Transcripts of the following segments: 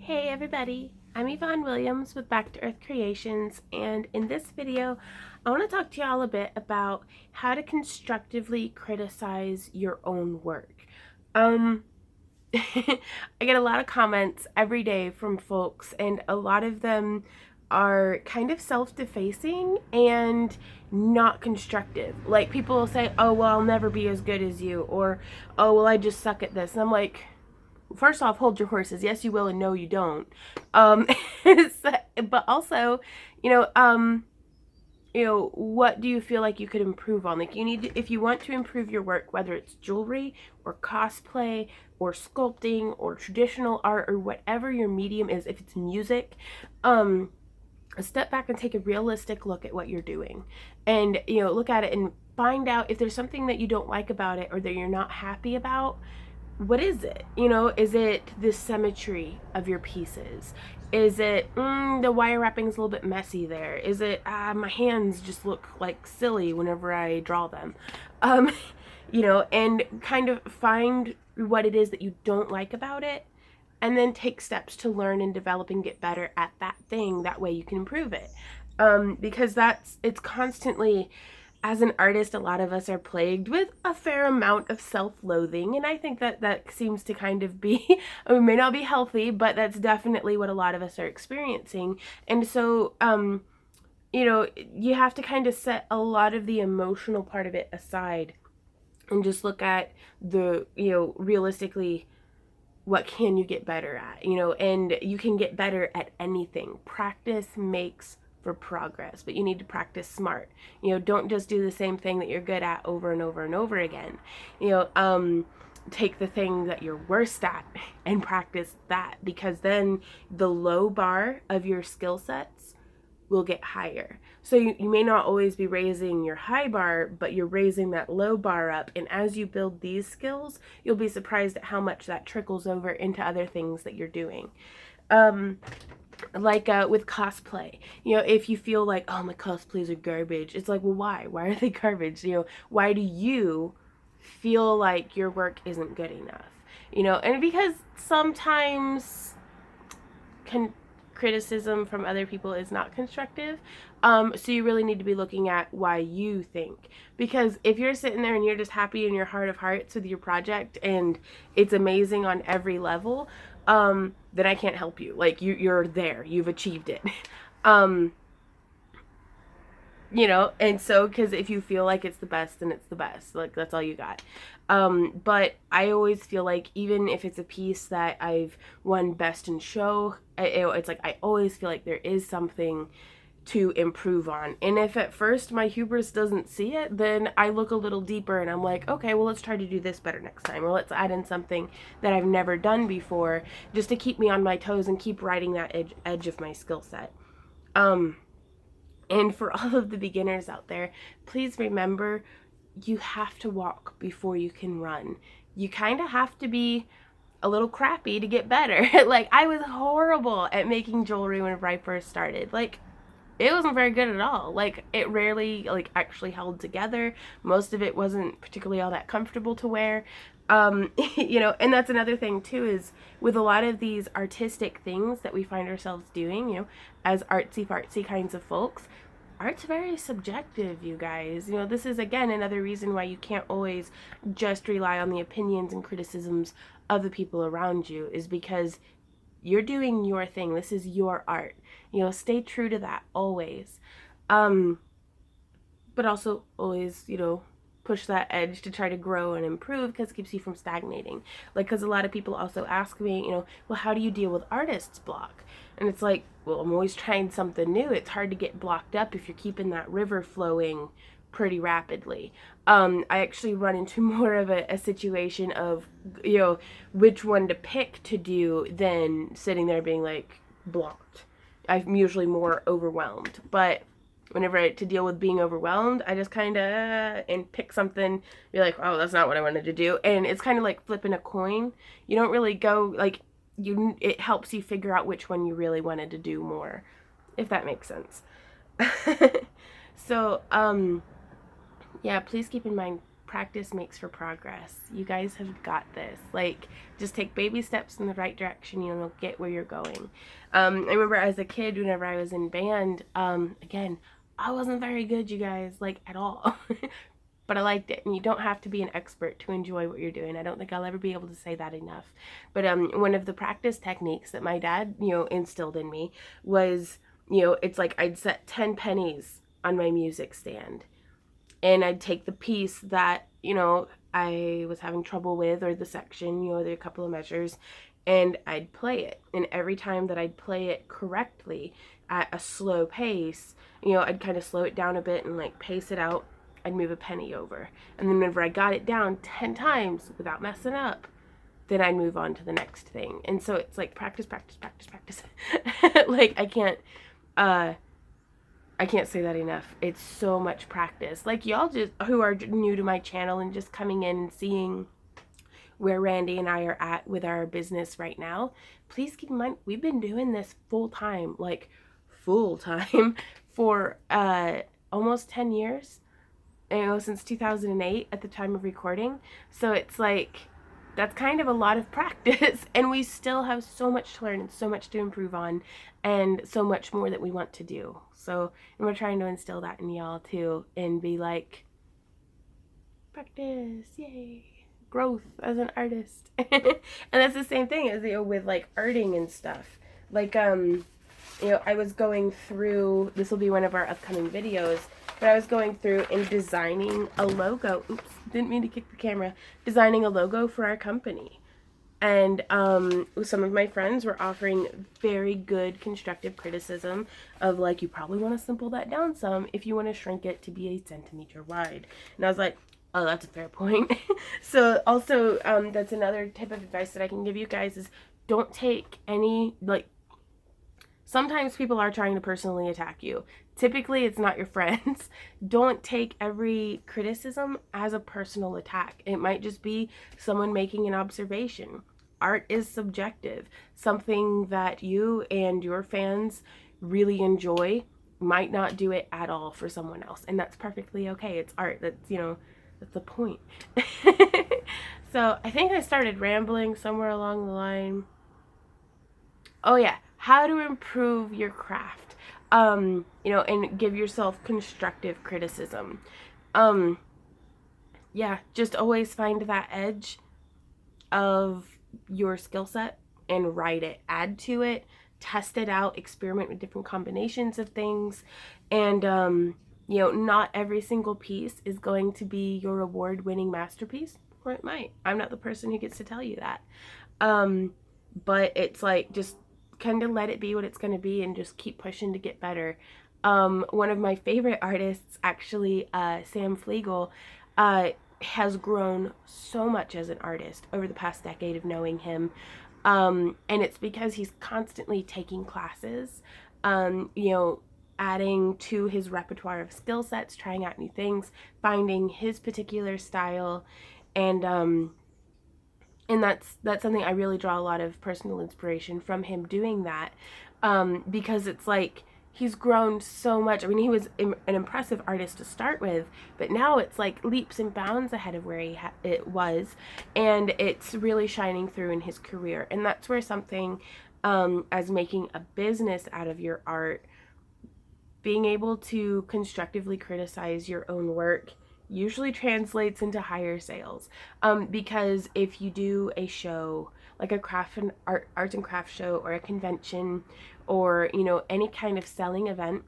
Hey everybody, I'm Yvonne Williams with Back to Earth Creations, and in this video I want to talk to y'all a bit about how to constructively criticize your own work. I get a lot of comments every day from folks, and a lot of them are kind of self-defacing and not constructive. Like, people will say, oh well, I'll never be as good as you, or oh well, I just suck at this. And I'm like, first off, hold your horses. Yes, you will, and no, you don't. Um, but also, you know, um, what do you feel like you could improve on? Like, you need to, if you want to improve your work, whether it's jewelry or cosplay or sculpting or traditional art or whatever your medium is, if it's music, step back and take a realistic look at what you're doing, and look at it and find out if there's something that you don't like about it or that you're not happy about. What is it? Is it the symmetry of your pieces? Is it the wire wrapping's a little bit messy there? Is it my hands just look like silly whenever I draw them? um and kind of find what it is that you don't like about it, and then take steps to learn and develop and get better at that thing. That way you can improve it. Because it's constantly, as an artist, a lot of us are plagued with a fair amount of self-loathing, and I think that seems to kind of be, it may not be healthy, but that's definitely what a lot of us are experiencing. And so you have to kind of set a lot of the emotional part of it aside and just look at the realistically, what can you get better at? And you can get better at anything. Practice makes for progress, but you need to practice smart. Don't just do the same thing that you're good at over and over and over again. Take the thing that you're worst at and practice that, because then the low bar of your skill sets will get higher. So you may not always be raising your high bar, but you're raising that low bar up. And as you build these skills, you'll be surprised at how much that trickles over into other things that you're doing. With cosplay, if you feel like, oh, my cosplays are garbage, it's like, well, why are they garbage? Why do you feel like your work isn't good enough? And because sometimes criticism from other people is not constructive. So you really need to be looking at why you think. Because if you're sitting there and you're just happy in your heart of hearts with your project and it's amazing on every level, then I can't help you. Like, you're there, you've achieved it. And so, because if you feel like it's the best, then it's the best. Like, that's all you got. But I always feel like, even if it's a piece that I've won best in show, it's like, I always feel like there is something to improve on. And if at first my hubris doesn't see it, then I look a little deeper and I'm like, okay, well, let's try to do this better next time, or let's add in something that I've never done before, just to keep me on my toes and keep riding that edge of my skill set. And for all of the beginners out there, please remember, you have to walk before you can run. You kind of have to be a little crappy to get better. Like, I was horrible at making jewelry whenever I first started. Like, it wasn't very good at all. Like, it rarely, actually held together. Most of it wasn't particularly all that comfortable to wear. And that's another thing too, is with a lot of these artistic things that we find ourselves doing, as artsy fartsy kinds of folks, art's very subjective, you guys. This is, again, another reason why you can't always just rely on the opinions and criticisms of the people around you, is because you're doing your thing. This is your art. Stay true to that always. But also always, push that edge to try to grow and improve, because it keeps you from stagnating. Because a lot of people also ask me, well, how do you deal with artist's block? And it's like, well, I'm always trying something new. It's hard to get blocked up if you're keeping that river flowing pretty rapidly. I actually run into more of a situation of, which one to pick to do than sitting there being like blocked. I'm usually more overwhelmed. But whenever to deal with being overwhelmed, I just kind of and pick something, be like, oh, that's not what I wanted to do. And it's kind of like flipping a coin. You don't really go, like, it helps you figure out which one you really wanted to do more, if that makes sense. So, yeah, please keep in mind, practice makes for progress. You guys have got this. Like, just take baby steps in the right direction, you'll get where you're going. I remember as a kid, whenever I was in band, again, I wasn't very good, you guys, like, at all. But I liked it, and you don't have to be an expert to enjoy what you're doing. I don't think I'll ever be able to say that enough. But one of the practice techniques that my dad, instilled in me was, it's like I'd set 10 pennies on my music stand, and I'd take the piece that, I was having trouble with, or the section, there are a couple of measures, and I'd play it. And every time that I'd play it correctly at a slow pace, I'd kind of slow it down a bit and like pace it out. I'd move a penny over. And then whenever I got it down 10 times without messing up, then I'd move on to the next thing. And so it's like practice, practice, practice, practice. Like I can't say that enough. It's so much practice. Like y'all just who are new to my channel and just coming in and seeing where Randy and I are at with our business right now, please keep in mind we've been doing this full time for almost 10 years. Since 2008 at the time of recording. So it's like, that's kind of a lot of practice, and we still have so much to learn and so much to improve on and so much more that we want to do. So, and we're trying to instill that in y'all too, and be like, practice, yay, growth as an artist. And that's the same thing as, with like arting and stuff. Like, I was going through, this will be one of our upcoming videos, but I was going through and designing a logo. Oops, didn't mean to kick the camera. Designing a logo for our company. And some of my friends were offering very good constructive criticism of like, you probably want to simple that down some if you want to shrink it to be 1 centimeter wide. And I was like, oh, that's a fair point. So also, that's another tip of advice that I can give you guys is don't take any, like, sometimes people are trying to personally attack you. Typically, it's not your friends. Don't take every criticism as a personal attack. It might just be someone making an observation. Art is subjective. Something that you and your fans really enjoy might not do it at all for someone else. And that's perfectly okay. It's art. That's, that's the point. So I think I started rambling somewhere along the line. Oh yeah, how to improve your craft. And give yourself constructive criticism. Yeah, just always find that edge of your skill set and write it, add to it, test it out, experiment with different combinations of things. And, not every single piece is going to be your award-winning masterpiece, or it might. I'm not the person who gets to tell you that. But it's like, just kind of let it be what it's going to be and just keep pushing to get better. One of my favorite artists, actually, Sam Flegel, has grown so much as an artist over the past decade of knowing him. And it's because he's constantly taking classes, adding to his repertoire of skill sets, trying out new things, finding his particular style. And that's something I really draw a lot of personal inspiration from him doing that, because it's like he's grown so much. I mean, he was an impressive artist to start with, but now it's like leaps and bounds ahead of where it was, and it's really shining through in his career. And that's where something as making a business out of your art, being able to constructively criticize your own work, usually translates into higher sales, because if you do a show like a arts and craft show or a convention or any kind of selling event,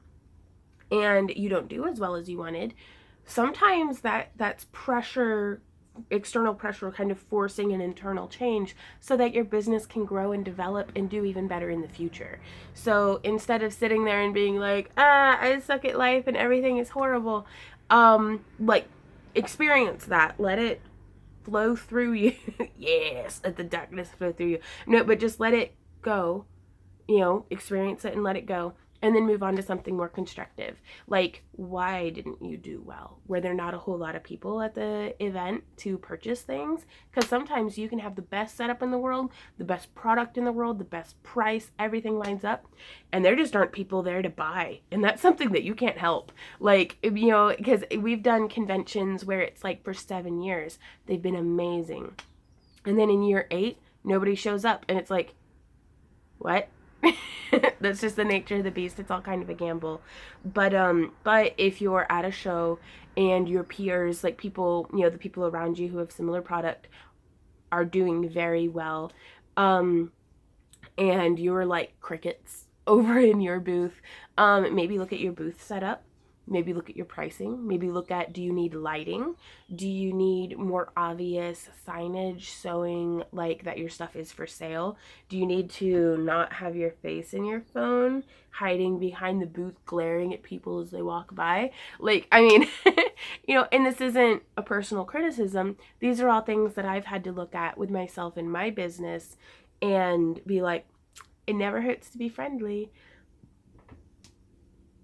and you don't do as well as you wanted, sometimes that's pressure, external pressure, kind of forcing an internal change so that your business can grow and develop and do even better in the future. So instead of sitting there and being like, I suck at life and everything is horrible, like, experience that. Let it flow through you. Yes, let the darkness flow through you. No, but just let it go. Experience it and let it go. and then move on to something more constructive. Like, why didn't you do well? Were there not a whole lot of people at the event to purchase things? Because sometimes you can have the best setup in the world, the best product in the world, the best price, everything lines up, and there just aren't people there to buy. And that's something that you can't help. Like, you know, because we've done conventions where it's like for 7 years, they've been amazing. And then in year 8, nobody shows up, and it's like, what? That's just the nature of the beast. It's all kind of a gamble. But if you're at a show and your peers, like people, you know, the people around you who have similar product are doing very well, and you're like crickets over in your booth, maybe look at your booth setup. Maybe look at your pricing. Maybe look at, do you need lighting? Do you need more obvious signage showing like that your stuff is for sale? Do you need to not have your face in your phone, hiding behind the booth, glaring at people as they walk by? Like, I mean, you know, and this isn't a personal criticism. These are all things that I've had to look at with myself in my business and be like, it never hurts to be friendly.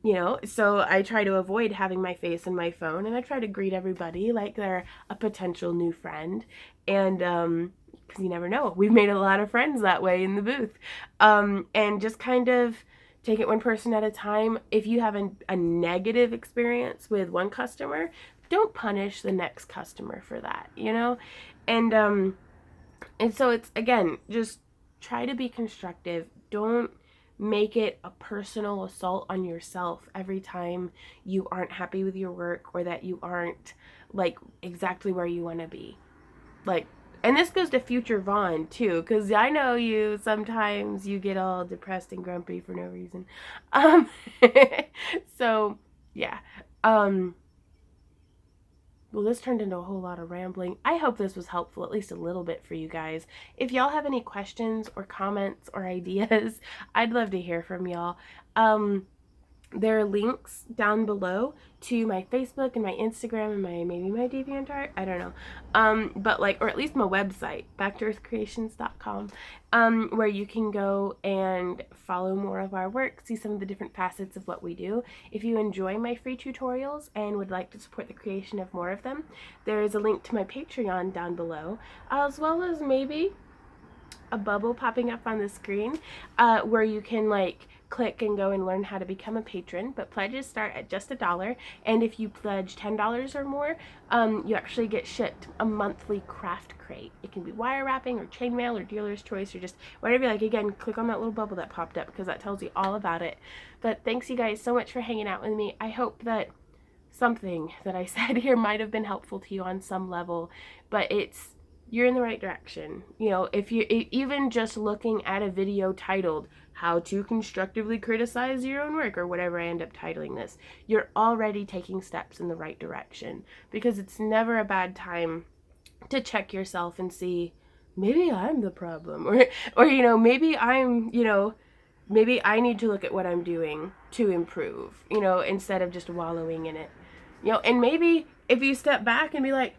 You know, so I try to avoid having my face in my phone, and I try to greet everybody like they're a potential new friend. And because you never know, we've made a lot of friends that way in the booth. And just kind of take it one person at a time. If you have a negative experience with one customer, don't punish the next customer for that, you know? And so it's, again, just try to be constructive. Don't make it a personal assault on yourself every time you aren't happy with your work or that you aren't like exactly where you want to be. Like, and this goes to future Vaughn too, because I know you sometimes you get all depressed and grumpy for no reason. So yeah. Well, this turned into a whole lot of rambling. I hope this was helpful, at least a little bit for you guys. If y'all have any questions or comments or ideas, I'd love to hear from y'all. There are links down below to my Facebook and my Instagram and maybe my DeviantArt, I don't know. But like, or at least my website, backtoearthcreations.com, where you can go and follow more of our work, see some of the different facets of what we do. If you enjoy my free tutorials and would like to support the creation of more of them, there is a link to my Patreon down below, as well as maybe a bubble popping up on the screen, where you can like click and go and learn how to become a patron, but pledges start at just $1, and if you pledge $10 or more, you actually get shipped a monthly craft crate. It can be wire wrapping or chainmail or dealer's choice or just whatever you like. Again, click on that little bubble that popped up because that tells you all about it. But thanks you guys so much for hanging out with me. I hope that something that I said here might have been helpful to you on some level, but you're in the right direction. You know, if you even just looking at a video titled how to constructively criticize your own work or whatever I end up titling this, you're already taking steps in the right direction, because it's never a bad time to check yourself and see, maybe I'm the problem, or you know, maybe maybe I need to look at what I'm doing to improve, you know, instead of just wallowing in it. You know, and maybe if you step back and be like,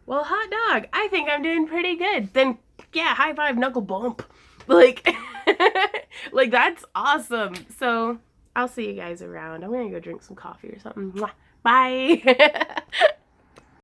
well, hot dog, I think I'm doing pretty good, then yeah, high five, knuckle bump. Like, like that's awesome. So I'll see you guys around. I'm gonna go drink some coffee or something. Bye.